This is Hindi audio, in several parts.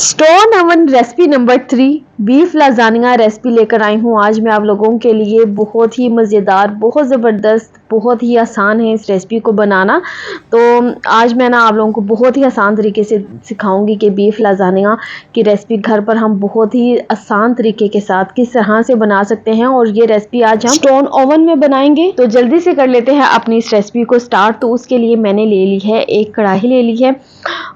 Stone oven recipe number 3 beef lasagna recipe लेकर आई हूँ। आज मैं आप लोगों के लिए बहुत ही मज़ेदार, बहुत ज़बरदस्त, बहुत ही आसान है इस रेसिपी को बनाना। तो आज मैं आप लोगों को बहुत ही आसान तरीके से सिखाऊंगी कि बीफ लाजानिया की रेसिपी घर पर हम बहुत ही आसान तरीके के साथ किस तरह से बना सकते हैं। और ये रेसिपी आज हम स्टोन ओवन में बनाएंगे। तो जल्दी से कर लेते हैं अपनी इस रेसिपी को स्टार्ट। तो उसके लिए मैंने ले ली है एक कढ़ाई ले ली है,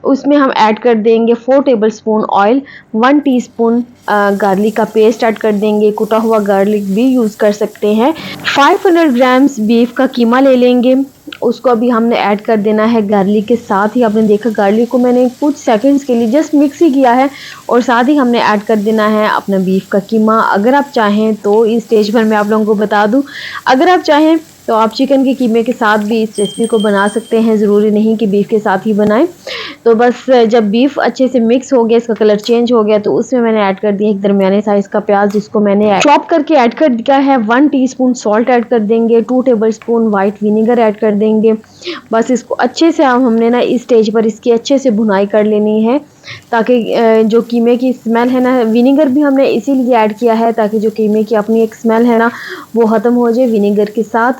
उसमें हम ऐड कर देंगे 4 टेबलस्पून ऑयल, 1 टीस्पून गार्लिक का पेस्ट ऐड कर देंगे। कुटा हुआ गार्लिक भी यूज़ कर सकते हैं। 500 ग्राम्स बीफ का कीमा ले लेंगे, उसको अभी हमने ऐड कर देना है गार्लिक के साथ ही। आपने देखा गार्लिक को मैंने कुछ सेकंड्स के लिए जस्ट मिक्स ही किया है और साथ ही हमने ऐड कर देना है अपना बीफ का कीमा। अगर आप चाहें तो इस स्टेज पर मैं आप लोगों को बता दूं, अगर आप चाहें तो आप चिकन के कीमे के साथ भी इस रेसिपी को बना सकते हैं, ज़रूरी नहीं कि बीफ के साथ ही बनाएं। तो बस जब बीफ अच्छे से मिक्स हो गया, इसका कलर चेंज हो गया, तो उसमें मैंने ऐड कर दिया एक दरमियाने साइज़ का प्याज, जिसको मैंने चॉप करके ऐड कर दिया है। 1 टीस्पून सॉल्ट ऐड कर देंगे, 2 टेबलस्पून वाइट विनेगर ऐड कर देंगे। बस इसको अच्छे से हमने ना इस स्टेज पर इसकी अच्छे से भुनाई कर लेनी है, ताकि जो कीमे की स्मेल है ना, विनेगर भी हमने इसीलिए ऐड किया है ताकि जो कीमे की अपनी एक स्मेल है ना वो ख़त्म हो जाए विनेगर के साथ।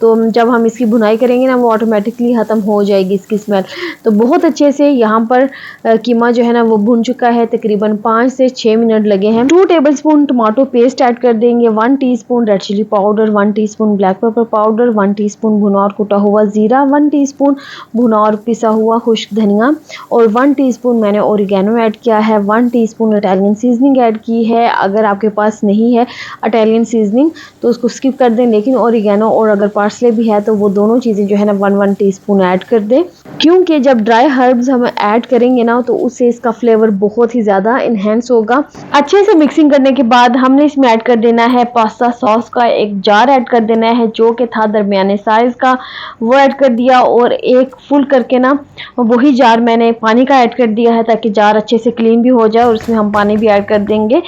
तो जब हम इसकी भुनाई करेंगे ना वो ऑटोमेटिकली ख़त्म हो जाएगी इसकी स्मेल। तो बहुत अच्छे से यहाँ पर कीमा जो है ना वो भुन चुका है, तकरीबन 5 से 6 मिनट लगे हैं। 2 टेबलस्पून टमाटो पेस्ट ऐड कर देंगे, 1 teaspoon red chilli powder, 1 teaspoon black pepper powder, 1 teaspoon भुना और कुटा हुआ ज़ीरा, 1 टीस्पून भुना और पिसा हुआ खुश्क धनिया और 1 टीस्पून मैंने ओरिगेनो ऐड किया है। 1 टीस्पून इटालियन सीजनिंग ऐड की है। अगर आपके पास नहीं है इटालियन सीजनिंग तो उसको स्किप कर दें, लेकिन ओरिगेनो और अगर पार्सले भी है तो वो दोनों चीज़ें जो है ना 1 टीस्पून ऐड कर दें, क्योंकि जब ड्राई हर्ब्स हम ऐड करेंगे ना तो उससे इसका फ्लेवर बहुत ही ज़्यादा इन्हेंस होगा। अच्छे से मिक्सिंग करने के बाद हमने इसमें ऐड कर देना है पास्ता सॉस का एक जार ऐड कर देना है, जो कि था दरमियाने साइज़ का, वो ऐड कर दिया। और एक फुल करके ना वही जार मैंने पानी का ऐड कर दिया है ताकि जार अच्छे से क्लीन भी हो जाए और उसमें हम पानी भी ऐड कर देंगे।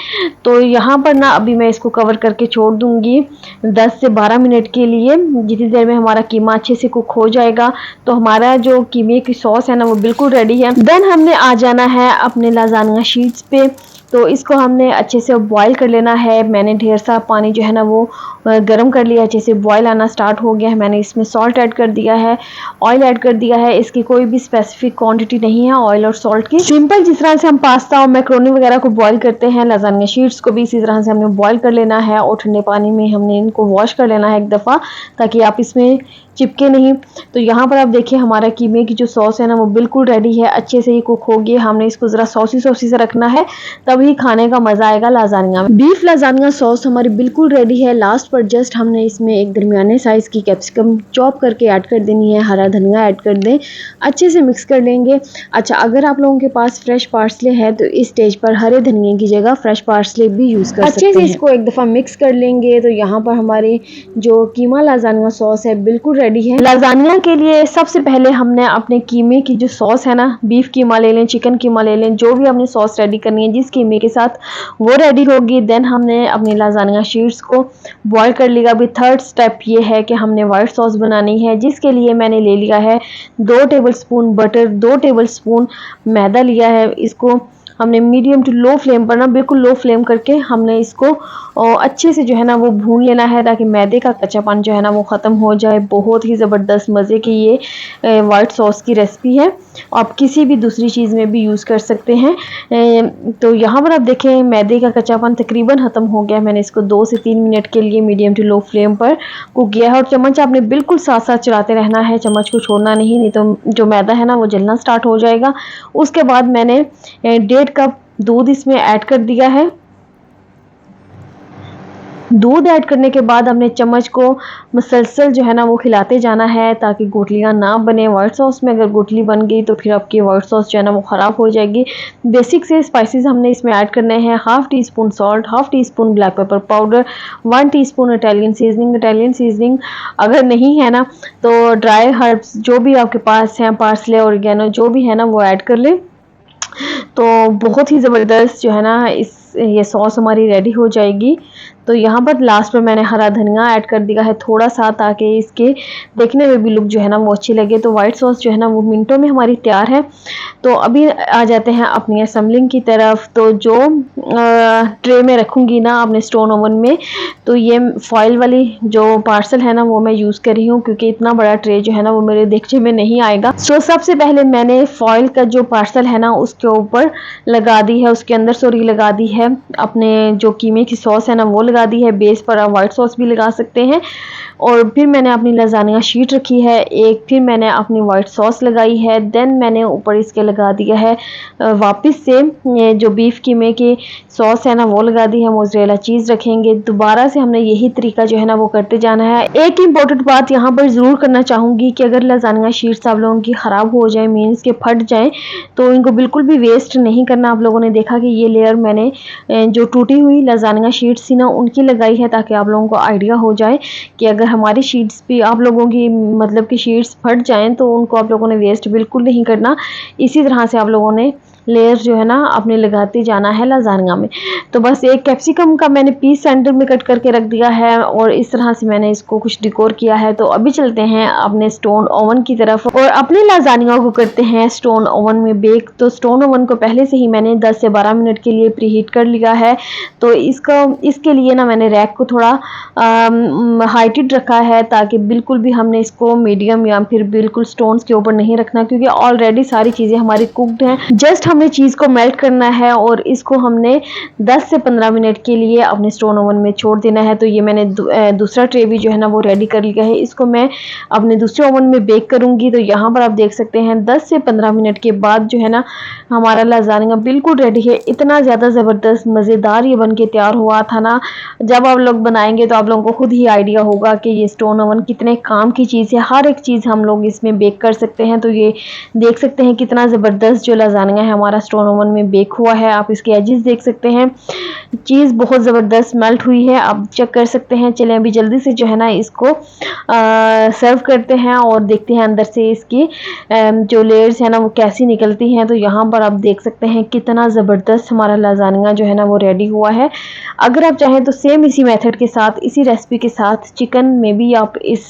तो यहाँ पर ना अभी मैं इसको कवर करके छोड़ दूंगी 10 से 12 मिनट के लिए। जितनी देर में हमारा कीमा अच्छे से कुक हो जाएगा तो हमारा जो कीमे की सॉस है ना वो बिल्कुल रेडी है। देन हमने आ जाना है अपने लाजानिया शीट्स पे। तो इसको हमने अच्छे से बॉईल कर लेना है। मैंने ढेर सा पानी जो है ना वो गर्म कर लिया, अच्छे से बॉईल आना स्टार्ट हो गया है। मैंने इसमें सॉल्ट ऐड कर दिया है, ऑयल ऐड कर दिया है। इसकी कोई भी स्पेसिफिक क्वांटिटी नहीं है ऑयल और सॉल्ट की। सिंपल जिस तरह से हम पास्ता और मैक्रोनी वगैरह को बॉईल करते हैं, लाजानिया शीट्स को भी इसी तरह से हमने बॉईल कर लेना है और ठंडे पानी में हमने इनको वॉश कर लेना है एक दफ़ा, ताकि आप इसमें चिपके नहीं। तो यहाँ पर आप देखिए हमारा कीमे की जो सॉस है ना वो बिल्कुल रेडी है, अच्छे से ही कुक हो गई। हमने इसको ज़रा सॉसी सॉसी से रखना है, तभी खाने का मज़ा आएगा लाजानिया में। बीफ लाजानिया सॉस हमारी बिल्कुल रेडी है। लास्ट पर जस्ट हमने इसमें एक दरमियाने साइज़ की कैप्सिकम चॉप करके ऐड कर देनी है, हरा धनिया ऐड कर दें, अच्छे से मिक्स कर लेंगे। अच्छा, अगर आप लोगों के पास फ्रेश पार्सले है तो इस स्टेज पर हरे धनिए की जगह फ्रेश पार्सले भी यूज़ कर सकते हैं। अच्छे से इसको एक दफ़ा मिक्स कर लेंगे। तो यहाँ पर हमारी जो कीमा लाजानिया सॉस है बिल्कुल रेडी है। लाजानिया के लिए सबसे पहले हमने अपने कीमे की जो सॉस है ना, बीफ कीमा ले लें, चिकन कीमा ले लें, जो भी हमने सॉस रेडी करनी है जिस कीमे के साथ वो रेडी होगी। देन हमने अपनी लाजानिया शीट्स को बॉईल कर लिया। अभी थर्ड स्टेप ये है कि हमने वाइट सॉस बनानी है, जिसके लिए मैंने ले लिया है 2 टेबलस्पून बटर, 2 टेबलस्पून मैदा लिया है। इसको हमने मीडियम टू लो फ्लेम पर ना, बिल्कुल लो फ्लेम करके हमने इसको अच्छे से जो है ना वो भून लेना है, ताकि मैदे का कच्चापन जो है ना वो ख़त्म हो जाए। बहुत ही ज़बरदस्त मज़े की ये वाइट सॉस की रेसिपी है। आप किसी भी दूसरी चीज़ में भी यूज़ कर सकते हैं। तो यहाँ पर आप देखें मैदे का कच्चापन तकरीबन ख़त्म हो गया। मैंने इसको 2 से 3 मिनट के लिए मीडियम टू लो फ्लेम पर कुक किया है। और चम्मच आपने बिल्कुल साथ साथ चलाते रहना है, चम्मच को छोड़ना नहीं तो जो मैदा है ना वो जलना स्टार्ट हो जाएगा। उसके बाद मैंने 1.5 कप दूध इसमें ऐड कर दिया है। दूध ऐड करने के बाद हमने चम्मच को मुसलसल जो है ना वो खिलाते जाना है, ताकि गुठलियाँ ना बने वाइट सॉस में। अगर गुठली बन गई तो फिर आपकी वाइट सॉस जो है ना वो ख़राब हो जाएगी। बेसिक से स्पाइसेस हमने इसमें ऐड करने हैं, 1/2 teaspoon salt, 1/2 teaspoon black pepper powder, 1 teaspoon Italian seasoning अगर नहीं है ना तो ड्राई हर्ब्स जो भी आपके पास हैं, पार्सले ओरिगेनो जो भी है ना वो ऐड कर लें। तो बहुत ही ज़बरदस्त जो है ना इस ये सॉस हमारी रेडी हो जाएगी। तो यहाँ पर लास्ट में मैंने हरा धनिया ऐड कर दिया है थोड़ा सा, ताकि इसके देखने में भी लुक जो है ना वो अच्छी लगे। तो वाइट सॉस जो है ना वो मिनटों में हमारी तैयार है। तो अभी आ जाते हैं अपनी असम्बलिंग की तरफ। तो जो ट्रे में रखूँगी ना अपने स्टोन ओवन में, तो ये फॉइल वाली जो पार्सल है ना वो मैं यूज़ कर रही हूँ, क्योंकि इतना बड़ा ट्रे जो है ना वो मेरे देगचे में नहीं आएगा। तो सबसे पहले मैंने फॉइल का जो पार्सल है ना उसके ऊपर लगा दी है, उसके अंदर सॉरी लगा दी है अपने जो कीमे की सॉस है ना वो लगा दी है। बेस पर आप वाइट सॉस भी लगा सकते हैं। और फिर मैंने अपनी लजानिया शीट रखी है एक, फिर मैंने अपनी वाइट सॉस लगाई है, देन मैंने ऊपर इसके लगा दिया है वापस से जो बीफ कीमे की सॉस है ना वो लगा दी है। मोज़रेला चीज़ रखेंगे, दोबारा से हमने यही तरीका जो है ना वो करते जाना है। एक इम्पोर्टेंट बात यहाँ पर ज़रूर करना चाहूँगी कि अगर लजानिया शीट्स आप लोगों की ख़राब हो जाए, मीन्स के फट जाएँ, तो इनको बिल्कुल भी वेस्ट नहीं करना। आप लोगों ने देखा कि ये लेयर मैंने जो टूटी हुई लजानिया शीट्स थी ना उनकी लगाई है, ताकि आप लोगों को आइडिया हो जाए कि अगर हमारी शीट्स भी आप लोगों की मतलब कि शीट्स फट जाएं तो उनको आप लोगों ने वेस्ट बिल्कुल नहीं करना। इसी तरह से आप लोगों ने लेयर जो है ना अपने लगाते जाना है लजानिया में। तो बस एक कैप्सिकम का मैंने पीस सेंटर में कट करके रख दिया है और इस तरह से मैंने इसको कुछ डिकोर किया है। तो अभी चलते हैं अपने स्टोन ओवन की तरफ और अपने लजानिया को करते हैं स्टोन ओवन में बेक। तो स्टोन ओवन को पहले से ही मैंने 10 से 12 मिनट के लिए प्रीहीट कर लिया है। तो इसके लिए ना मैंने रैक को थोड़ा हाइटेड रखा है, ताकि बिल्कुल भी हमने इसको मीडियम या फिर बिल्कुल स्टोन्स के ऊपर नहीं रखना, क्योंकि ऑलरेडी सारी चीज़ें हमारी कुक्ड हैं। जस्ट हमने चीज़ को मेल्ट करना है और इसको हमने 10 से 15 मिनट के लिए अपने स्टोन ओवन में छोड़ देना है। तो ये मैंने दूसरा ट्रे भी जो है ना वो रेडी कर लिया है, इसको मैं अपने दूसरे ओवन में बेक करूँगी। तो यहाँ पर आप देख सकते हैं 10 से 15 मिनट के बाद जो है ना हमारा लजानिया बिल्कुल रेडी है। इतना ज़्यादा ज़बरदस्त मज़ेदार ये बन के तैयार हुआ था ना, जब आप लोग बनाएंगे तो आप लोगों को खुद ही आइडिया होगा कि ये स्टोन ओवन कितने काम की चीज़ है। हर एक चीज़ हम लोग इसमें बेक कर सकते हैं। तो ये देख सकते हैं कितना ज़बरदस्त जो लजानिया है हमारा स्टोन ओवन में बेक हुआ है। आप इसके एजेस देख सकते हैं, चीज़ बहुत ज़बरदस्त मेल्ट हुई है, आप चेक कर सकते हैं। चलें अभी जल्दी से जो है ना इसको सर्व करते हैं और देखते हैं अंदर से इसकी जो लेयर्स है ना वो कैसी निकलती हैं। तो यहाँ पर आप देख सकते हैं कितना ज़बरदस्त हमारा लजानिया जो है ना वो रेडी हुआ है। अगर आप चाहें तो सेम इसी मेथड के साथ, इसी रेसिपी के साथ चिकन में भी आप इस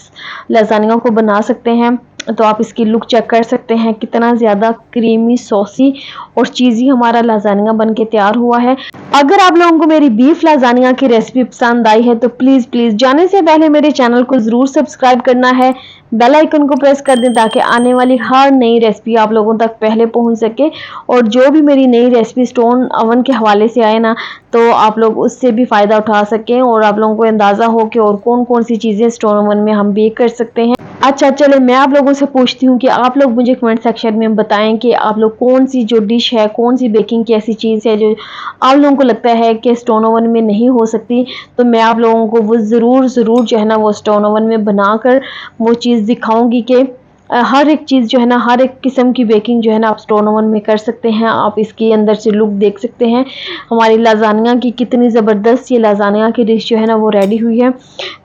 लजानिया को बना सकते हैं। तो आप इसकी लुक चेक कर सकते हैं कितना ज़्यादा क्रीमी सॉसी और चीज़ी हमारा लजानिया बन के तैयार हुआ है। अगर आप लोगों को मेरी बीफ लजानिया की रेसिपी पसंद आई है तो प्लीज़ जाने से पहले मेरे चैनल को ज़रूर सब्सक्राइब करना है, बेल आइकन को प्रेस कर दें ताकि आने वाली हर नई रेसिपी आप लोगों तक पहले पहुंच सके। और जो भी मेरी नई रेसिपी स्टोन ओवन के हवाले से आए ना, तो आप लोग उससे भी फ़ायदा उठा सकें और आप लोगों को अंदाज़ा हो कि और कौन कौन सी चीज़ें स्टोन ओवन में हम बेक कर सकते हैं। अच्छा चले मैं आप लोगों से पूछती हूँ कि आप लोग मुझे कमेंट सेक्शन में बताएं कि आप लोग कौन सी जो डिश है, कौन सी बेकिंग की ऐसी चीज़ है जो आप लोगों को लगता है कि स्टोन ओवन में नहीं हो सकती। तो मैं आप लोगों को वो ज़रूर जो है ना वो स्टोन ओवन में बनाकर वो चीज़ दिखाऊंगी कि हर एक चीज़ जो है ना, हर एक किस्म की बेकिंग जो है ना आप स्टोन ओवन में कर सकते हैं। आप इसके अंदर से लुक देख सकते हैं हमारी लजानिया की, कितनी ज़बरदस्त ये लजानिया की डिश जो है ना वो रेडी हुई है।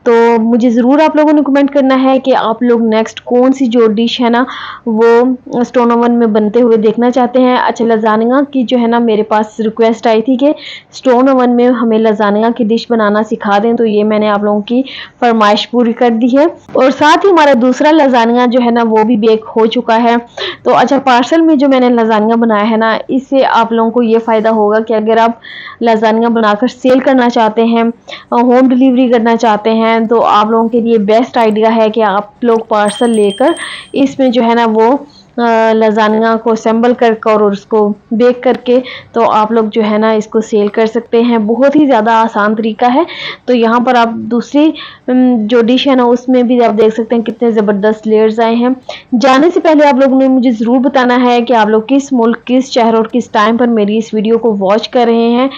तो मुझे ज़रूर आप लोगों ने कमेंट करना है कि आप लोग नेक्स्ट कौन सी जो डिश है ना वो स्टोन ओवन में बनते हुए देखना चाहते हैं। अच्छा लजानिया की जो है ना मेरे पास रिक्वेस्ट आई थी कि स्टोन ओवन में हमें लजानिया की डिश बनाना सिखा दें, तो ये मैंने आप लोगों की फरमाइश पूरी कर दी है। और साथ ही हमारा दूसरा लजानिया जो है ना वो भी बेक हो चुका है। तो अच्छा पार्सल में जो मैंने लजानिया बनाया है ना, इससे आप लोगों को ये फ़ायदा होगा कि अगर आप लजानिया बनाकर सेल करना चाहते हैं, होम डिलीवरी करना चाहते हैं, तो आप लोगों के लिए बेस्ट आइडिया है कि आप लोग पार्सल लेकर इसमें जो है ना वो लजानिया को असेंबल करके और उसको बेक करके तो आप लोग जो है ना इसको सेल कर सकते हैं। बहुत ही ज़्यादा आसान तरीका है। तो यहाँ पर आप दूसरी जो डिश है ना उसमें भी आप देख सकते हैं कितने ज़बरदस्त लेयर्स आए हैं। जाने से पहले आप लोगों ने मुझे ज़रूर बताना है कि आप लोग किस मुल्क, किस शहर और किस टाइम पर मेरी इस वीडियो को वॉच कर रहे हैं।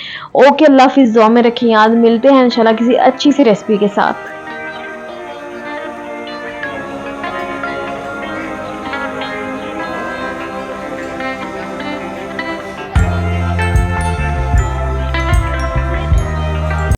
ओके, अल्लाह हाफिज़, दुआ में रखिए, याद मिलते हैं इंशाल्लाह किसी अच्छी सी रेसिपी के साथ।